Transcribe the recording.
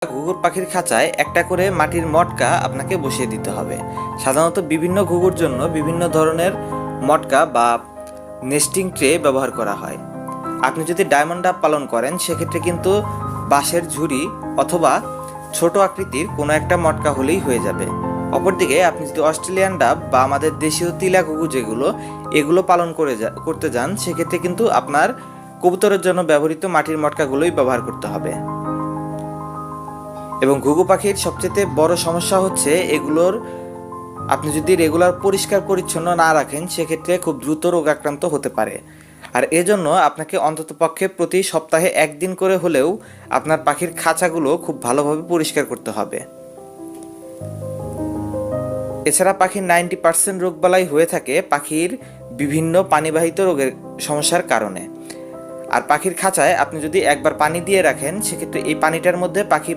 ঘুঘুর পাখির খাঁচায় একটা করে মাটির মটকা আপনাকে বসিয়ে দিতে হবে। সাধারণত বিভিন্ন ঘুঘুর জন্য বিভিন্ন ধরনের মটকা বা নেস্টিং ট্রে ব্যবহার করা হয়। আপনি যদি ডায়মন্ড ডাব পালন করেন সেক্ষেত্রে কিন্তু বাঁশের ঝুড়ি অথবা ছোট আকৃতির কোনো একটা মটকা হলেই হয়ে যাবে। অপরদিকে আপনি যদি অস্ট্রেলিয়ান ডাব বা আমাদের দেশীয় তিলা ঘুঘু যেগুলো এগুলো পালন করতে যান সেক্ষেত্রে কিন্তু আপনার কবুতরের জন্য ব্যবহৃত মাটির মটকাগুলোই ব্যবহার করতে হবে। এবং ঘুঘু পাখির সবচেয়ে বড় সমস্যা হচ্ছে এগুলোর আপনি যদি রেগুলার পরিষ্কার পরিচ্ছন্ন না রাখেন সেক্ষেত্রে খুব দ্রুত রোগাক্রান্ত হতে পারে। আর এজন্য আপনাকে অন্ততপক্ষে প্রতি সপ্তাহে একদিন করে হলেও আপনার পাখির খাঁচাগুলো খুব ভালোভাবে পরিষ্কার করতে হবে। এছাড়া পাখির 90% রোগবালাই হয়ে থাকে পাখির বিভিন্ন পানিবাহিত রোগের সমস্যার কারণে। আর পাখির খাঁচায় আপনি যদি একবার পানি দিয়ে রাখেন সেক্ষেত্রে এই পানিটার মধ্যে পাখি